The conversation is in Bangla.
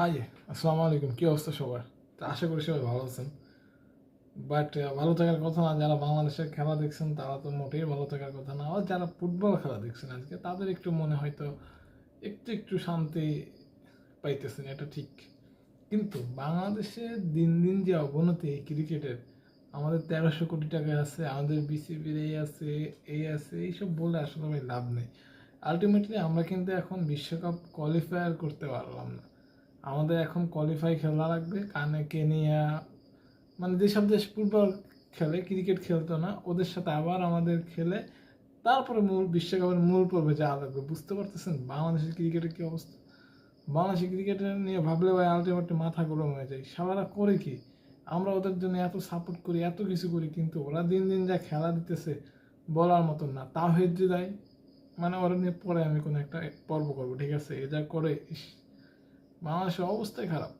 হাই, আসসালামু আলাইকুম। কী অবস্থা সবার? তো আশা করি সবাই ভালো আছেন। বাট ভালো থাকার কথা না, যারা বাংলাদেশের খেলা দেখছেন তারা তো মোটেই ভালো থাকার কথা না। আর যারা ফুটবল খেলা দেখছেন আজকে, তাদের একটু মনে হয়তো একটু শান্তি পাইতেছেন, এটা ঠিক। কিন্তু বাংলাদেশে দিন দিন যে অবনতি এই ক্রিকেটের, আমাদের 1300 কোটি টাকা আছে, আমাদের বিসিবির এই আছে এইসব বলে আসলে ভাই লাভ নেই। আলটিমেটলি আমরা কিন্তু এখন বিশ্বকাপ কোয়ালিফায়ার করতে পারলাম না। আমাদের এখন কোয়ালিফাই খেলা লাগবে, কেনিয়া, মানে যেসব দেশ ফুটবল খেলে, ক্রিকেট খেলতো না, ওদের সাথে আবার আমাদের খেলে তারপরে বিশ্বকাপের মূল পর্বে যাওয়া লাগবে। বুঝতে পারতেছেন বাংলাদেশের ক্রিকেটের কি অবস্থা? বাংলাদেশের ক্রিকেটের নিয়ে ভাবলে ভাই আলটিমেটলি মাথা গরম হয়ে যায়। সারারা করে কি? আমরা ওদের জন্য এত সাপোর্ট করি, এত কিছু করি, কিন্তু ওরা দিন দিন যা খেলা দিতেছে বলার মতন না। তাওহিদ হৃদয়, মানে ওরা নিয়ে পরে আমি কোনো একটা পর্ব করবো, ঠিক আছে? এ যা করে, বাংলাদেশের অবস্থাই খারাপ।